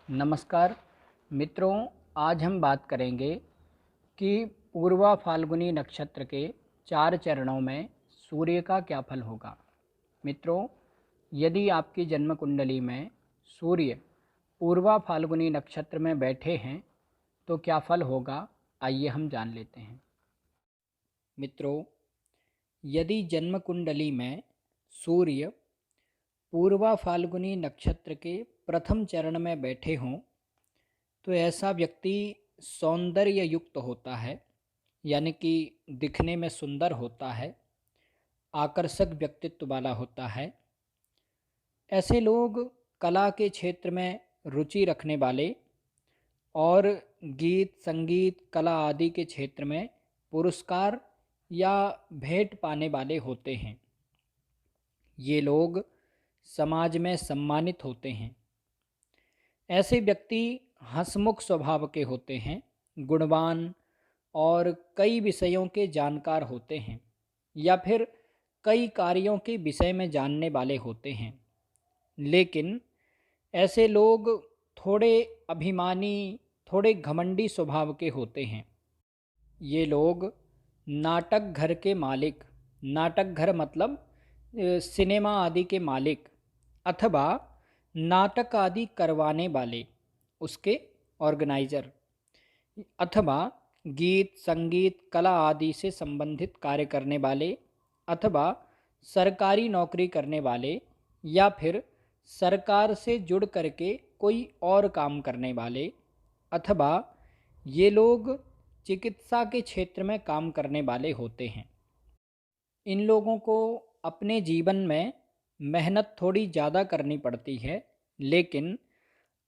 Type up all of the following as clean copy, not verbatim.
नमस्कार मित्रों, आज हम बात करेंगे कि पूर्वा फाल्गुनी नक्षत्र के 4 चरणों में सूर्य का क्या फल होगा। मित्रों, यदि आपकी जन्म कुंडली में सूर्य पूर्वा फाल्गुनी नक्षत्र में बैठे हैं तो क्या फल होगा, आइए हम जान लेते हैं। मित्रों, यदि जन्म कुंडली में सूर्य पूर्वा फाल्गुनी नक्षत्र के प्रथम चरण में बैठे हों तो ऐसा व्यक्ति सौंदर्य युक्त होता है, यानी कि दिखने में सुंदर होता है, आकर्षक व्यक्तित्व वाला होता है। ऐसे लोग कला के क्षेत्र में रुचि रखने वाले और गीत संगीत कला आदि के क्षेत्र में पुरस्कार या भेंट पाने वाले होते हैं। ये लोग समाज में सम्मानित होते हैं। ऐसे व्यक्ति हंसमुख स्वभाव के होते हैं, गुणवान और कई विषयों के जानकार होते हैं या फिर कई कार्यों के विषय में जानने वाले होते हैं। लेकिन ऐसे लोग थोड़े अभिमानी, थोड़े घमंडी स्वभाव के होते हैं। ये लोग नाटक घर के मालिक, नाटक घर मतलब सिनेमा आदि के मालिक अथवा नाटक आदि करवाने वाले, उसके ऑर्गेनाइजर, अथवा गीत संगीत कला आदि से संबंधित कार्य करने वाले अथवा सरकारी नौकरी करने वाले या फिर सरकार से जुड़ करके कोई और काम करने वाले, अथवा ये लोग चिकित्सा के क्षेत्र में काम करने वाले होते हैं। इन लोगों को अपने जीवन में मेहनत थोड़ी ज़्यादा करनी पड़ती है, लेकिन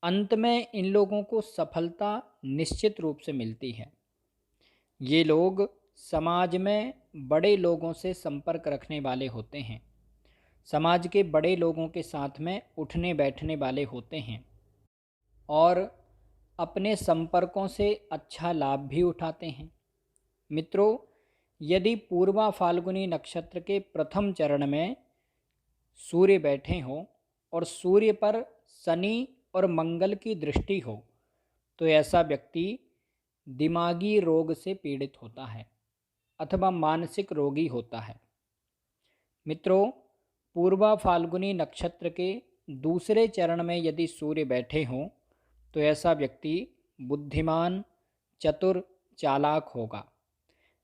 अंत में इन लोगों को सफलता निश्चित रूप से मिलती है। ये लोग समाज में बड़े लोगों से संपर्क रखने वाले होते हैं, समाज के बड़े लोगों के साथ में उठने बैठने वाले होते हैं और अपने संपर्कों से अच्छा लाभ भी उठाते हैं। मित्रों, यदि पूर्वा फाल्गुनी नक्षत्र के प्रथम चरण में सूर्य बैठे हों और सूर्य पर शनि और मंगल की दृष्टि हो तो ऐसा व्यक्ति दिमागी रोग से पीड़ित होता है अथवा मानसिक रोगी होता है। मित्रों, पूर्वा फाल्गुनी नक्षत्र के दूसरे चरण में यदि सूर्य बैठे हों तो ऐसा व्यक्ति बुद्धिमान, चतुर, चालाक होगा।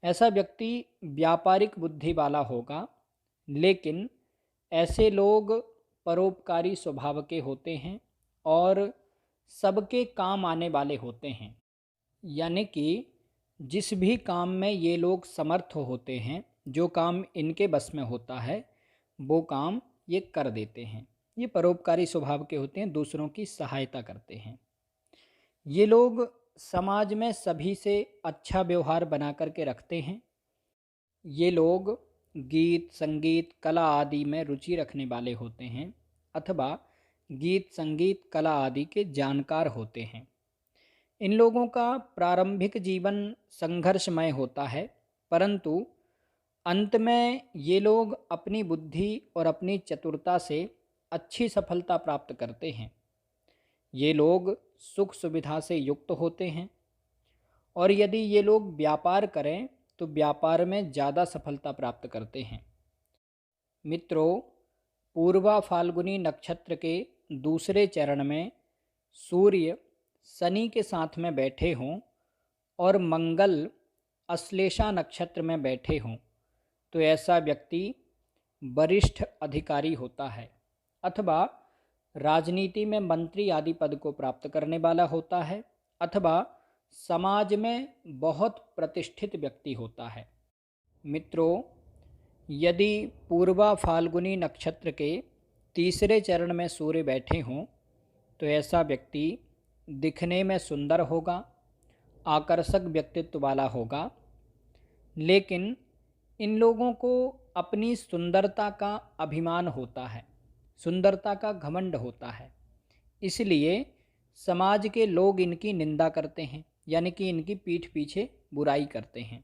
ऐसा व्यक्ति व्यापारिक बुद्धि वाला होगा, लेकिन ऐसे लोग परोपकारी स्वभाव के होते हैं और सबके काम आने वाले होते हैं। यानी कि जिस भी काम में ये लोग समर्थ होते हैं, जो काम इनके बस में होता है वो काम ये कर देते हैं। ये परोपकारी स्वभाव के होते हैं, दूसरों की सहायता करते हैं। ये लोग समाज में सभी से अच्छा व्यवहार बना करके रखते हैं। ये लोग गीत संगीत कला आदि में रुचि रखने वाले होते हैं अथवा गीत संगीत कला आदि के जानकार होते हैं। इन लोगों का प्रारंभिक जीवन संघर्षमय होता है, परंतु अंत में ये लोग अपनी बुद्धि और अपनी चतुरता से अच्छी सफलता प्राप्त करते हैं। ये लोग सुख सुविधा से युक्त होते हैं और यदि ये लोग व्यापार करें तो व्यापार में ज़्यादा सफलता प्राप्त करते हैं। मित्रों, पूर्वा फाल्गुनी नक्षत्र के दूसरे चरण में सूर्य शनि के साथ में बैठे हों और मंगल अश्लेषा नक्षत्र में बैठे हों तो ऐसा व्यक्ति वरिष्ठ अधिकारी होता है अथवा राजनीति में मंत्री आदि पद को प्राप्त करने वाला होता है अथवा समाज में बहुत प्रतिष्ठित व्यक्ति होता है। मित्रों, यदि पूर्वा फाल्गुनी नक्षत्र के तीसरे चरण में सूर्य बैठे हों तो ऐसा व्यक्ति दिखने में सुंदर होगा, आकर्षक व्यक्तित्व वाला होगा, लेकिन इन लोगों को अपनी सुंदरता का अभिमान होता है, सुंदरता का घमंड होता है। इसलिए समाज के लोग इनकी निंदा करते हैं, यानी कि इनकी पीठ पीछे बुराई करते हैं।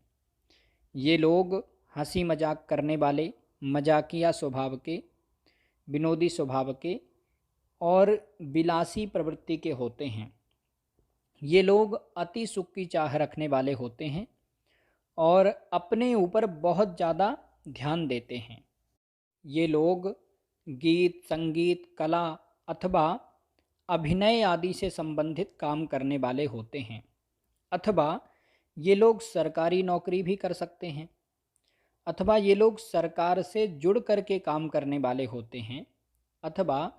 ये लोग हंसी मजाक करने वाले, मजाकिया स्वभाव के, विनोदी स्वभाव के और विलासी प्रवृत्ति के होते हैं। ये लोग अति सुख की चाह रखने वाले होते हैं और अपने ऊपर बहुत ज़्यादा ध्यान देते हैं। ये लोग गीत, संगीत, कला अथवा अभिनय आदि से संबंधित काम करने वाले होते हैं, अथवा ये लोग सरकारी नौकरी भी कर सकते हैं, अथवा ये लोग सरकार से जुड़ कर के काम करने वाले होते हैं, अथवा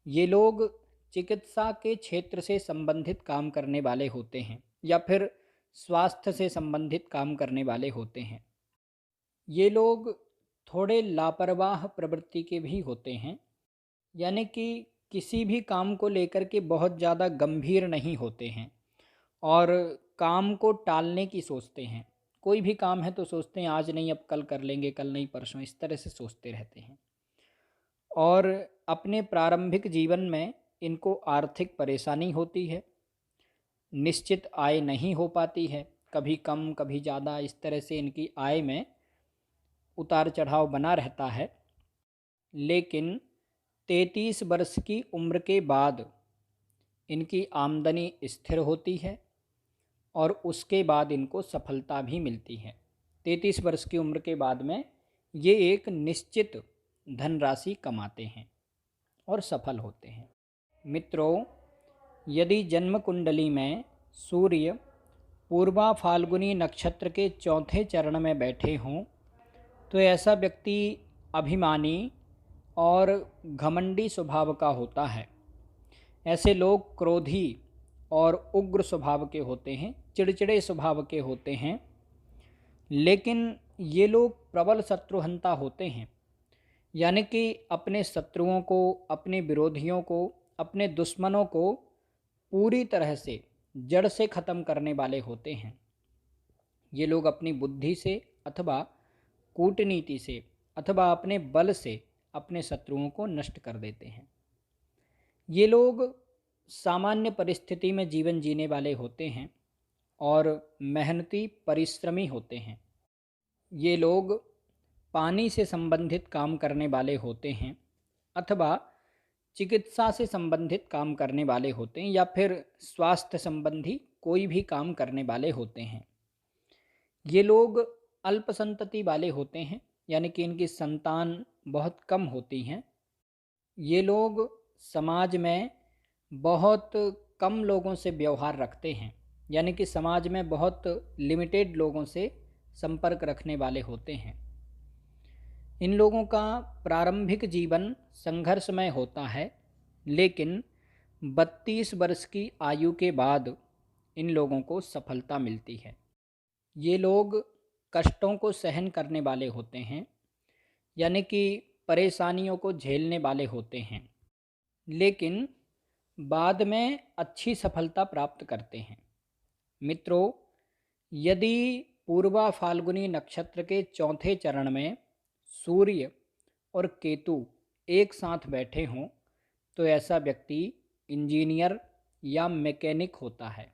ये लोग चिकित्सा के क्षेत्र से संबंधित काम करने वाले होते हैं, या फिर स्वास्थ्य से संबंधित काम करने वाले होते हैं। ये लोग थोड़े लापरवाह प्रवृत्ति के भी होते हैं, यानी कि किसी भी काम को लेकर के बहुत ज़्यादा गंभीर नहीं होते हैं और काम को टालने की सोचते हैं। कोई भी काम है तो सोचते हैं आज नहीं अब कल कर लेंगे, कल नहीं परसों, इस तरह से सोचते रहते हैं। और अपने प्रारंभिक जीवन में इनको आर्थिक परेशानी होती है, निश्चित आय नहीं हो पाती है, कभी कम कभी ज़्यादा, इस तरह से इनकी आय में उतार चढ़ाव बना रहता है। लेकिन 33 वर्ष की उम्र के बाद इनकी आमदनी स्थिर होती है और उसके बाद इनको सफलता भी मिलती है। 33 वर्ष की उम्र के बाद में ये एक निश्चित धनराशि कमाते हैं और सफल होते हैं। मित्रों, यदि जन्म कुंडली में सूर्य पूर्वा फाल्गुनी नक्षत्र के चौथे चरण में बैठे हों तो ऐसा व्यक्ति अभिमानी और घमंडी स्वभाव का होता है। ऐसे लोग क्रोधी और उग्र स्वभाव के होते हैं, चिड़चिड़े स्वभाव के होते हैं। लेकिन ये लोग प्रबल शत्रुहंता होते हैं, यानी कि अपने शत्रुओं को, अपने विरोधियों को, अपने दुश्मनों को पूरी तरह से जड़ से ख़त्म करने वाले होते हैं। ये लोग अपनी बुद्धि से अथवा कूटनीति से अथवा अपने बल से अपने शत्रुओं को नष्ट कर देते हैं। ये लोग सामान्य परिस्थिति में जीवन जीने वाले होते हैं और मेहनती परिश्रमी होते हैं। ये लोग पानी से संबंधित काम करने वाले होते हैं, अथवा चिकित्सा से संबंधित काम करने वाले होते हैं, या फिर स्वास्थ्य संबंधी कोई भी काम करने वाले होते हैं। ये लोग अल्प संतति वाले होते हैं, यानी कि इनकी संतान बहुत कम होती हैं। ये लोग समाज में बहुत कम लोगों से व्यवहार रखते हैं, यानी कि समाज में बहुत लिमिटेड लोगों से संपर्क रखने वाले होते हैं। इन लोगों का प्रारंभिक जीवन संघर्षमय होता है, लेकिन 32 वर्ष की आयु के बाद इन लोगों को सफलता मिलती है। ये लोग कष्टों को सहन करने वाले होते हैं, यानी कि परेशानियों को झेलने वाले होते हैं, लेकिन बाद में अच्छी सफलता प्राप्त करते हैं। मित्रों, यदि पूर्वा फाल्गुनी नक्षत्र के चौथे चरण में सूर्य और केतु एक साथ बैठे हों तो ऐसा व्यक्ति इंजीनियर या मैकेनिक होता है,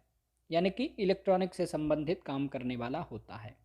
यानी कि इलेक्ट्रॉनिक से संबंधित काम करने वाला होता है।